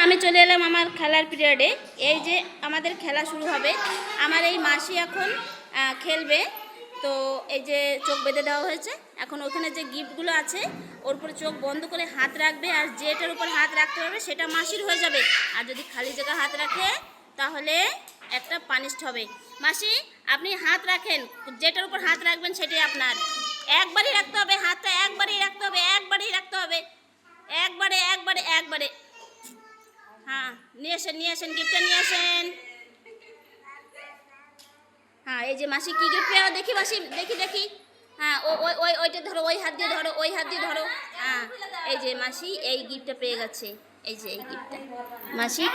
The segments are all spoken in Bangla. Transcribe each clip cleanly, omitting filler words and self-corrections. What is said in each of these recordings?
আমি চলে এলাম আমার খেলার পিরিয়ডে। এই যে আমাদের খেলা শুরু হবে। আমার এই মাসি এখন খেলবে। তো এই যে চোখ বেঁধে দেওয়া হয়েছে। এখন ওখানে যে গিফটগুলো আছে ওর উপরে চোখ বন্ধ করে হাত রাখবে, আর যেটার উপর হাত রাখতে পারবে সেটা মাসির হয়ে যাবে। আর যদি খালি জায়গায় হাত রাখে তাহলে একটা পানিশড হবে। মাসি আপনি হাত রাখেন, যেটার উপর হাত রাখবেন সেটাই আপনার। একবারই রাখতে হবে হাতটা, একবারই রাখতে হবে, একবারই রাখতে হবে, একবারে একবারে একবারে। হ্যাঁ নিয়ে আসেন গিফটটা নিয়ে আসেন। হ্যাঁ এই যে মাসি কি গিফট পেয়ে দেখি, মাসি দেখি। হ্যাঁ ওইটা ধরো, ওই হাত দিয়ে ধরো, ওই হাত দিয়ে ধরো। হ্যাঁ এই যে মাসি এই গিফটটা পেয়ে গেছে। এই যে এই গিফটটা মাসি,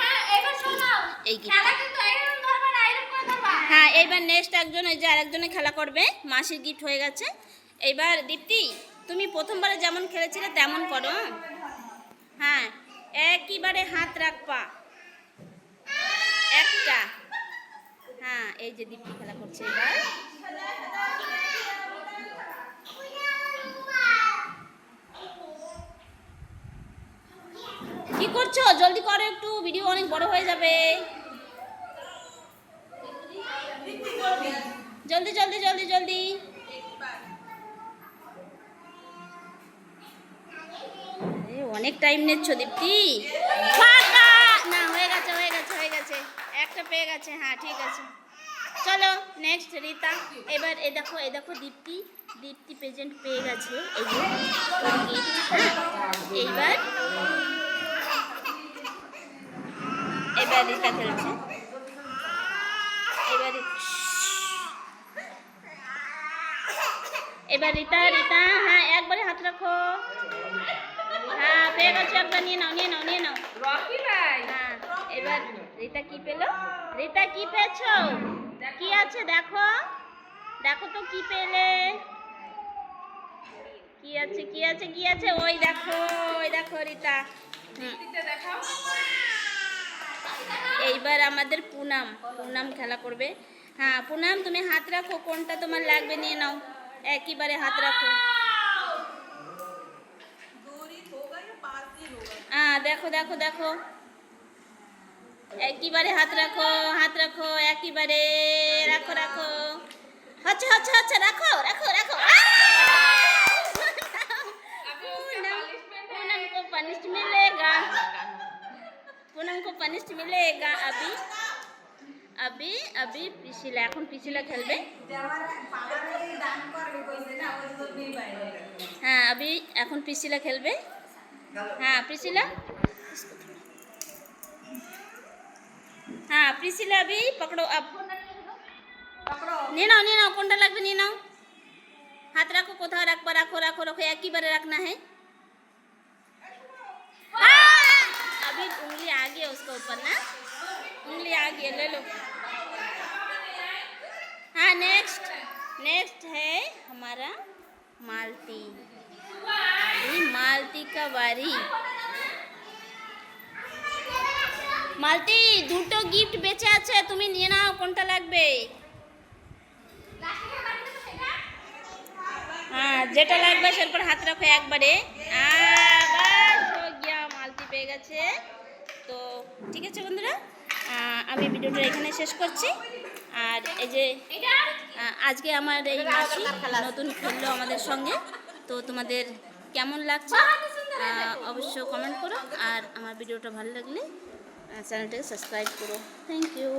এই গিফট। হ্যাঁ এইবার নেক্সট একজন, ওই যে আরেকজনে খেলা করবে। মাসির গিফট হয়ে গেছে। এইবার দীপ্তি তুমি প্রথমবারে যেমন খেলেছিলে তেমন করো। হ্যাঁ একইবারে হাত রাখবা একটা। হ্যাঁ এই যে দীপ্তি খেলা করছে। এবার কি করছো? জলদি করো একটু, ভিডিও অনেক বড় হয়ে যাবে। জলদি জলদি জলদি জলদি। অনেক টাইম নিচ্ছ দীপ্তি। না হয়ে গেছে হয়ে গেছে হয়ে গেছে, একটা পেয়ে গেছে। হ্যাঁ ঠিক আছে, চলো নেক্সট রীতা। এবার এ দেখো দীপ্তি প্রেজেন্ট পেয়ে গেছে। এই যে এইবার রীতা খেলছে। এবার রীতা হ্যাঁ একবারে হাত রাখো। হ্যাঁ পেয়ে গেছো একটা, নিয়ে নাও। হ্যাঁ এবার রীতা কি পেলো? রীতা কি পেয়েছো? কি আছে দেখো তো কি পেলে। কি আছে ওই দেখো রীতা। এইবার আমাদের পুনাম খেলা করবে। হ্যাঁ পুনাম তুমি হাত রাখো, কোনটা তোমার লাগবে নিয়ে নাও। একইবারে হাত রাখো। হ্যাঁ দেখো একইবারে হাত রাখো একইবারে রাখো। হচ্ছে রাখো। पूनम को पनिश मिलेगा। अभी पिछला, এখন পিছিলা খেলবে। হ্যাঁ अभी এখন পিছিলা খেলবে। হ্যাঁ পিছিলা, हाँ प्रिसिला अभी पकड़ो। अब নিয়ে নাও কোনটা লাগবে নিয়ে নাও। হাত রাখো, কোথাও রাখবা, রাখো एक ही बार रखना है। अभी उंगली आ गई उसके ऊपर ना, उंगली आ गई, ले लो। हाँ नेक्स्ट है हमारा मालती। मालती का बारी। মালতি দুটো গিফট বেঁচে আছে, তুমি নিয়ে নাও কোনটা লাগবে। হ্যাঁ যেটা লাগবে সের পর হাত রাখো একবারে। মালতি পেয়ে গেছে। তো ঠিক আছে বন্ধুরা, আমি ভিডিওটা এখানে শেষ করছি। আর এই যে আজকে আমার এই মাসি নতুন খেললো আমাদের সঙ্গে। তো তোমাদের কেমন লাগছে অবশ্য কমেন্ট করো। আর আমার ভিডিওটা ভালো লাগলে চ্যানেলটাকে সাবস্ক্রাইব করো। Thank you.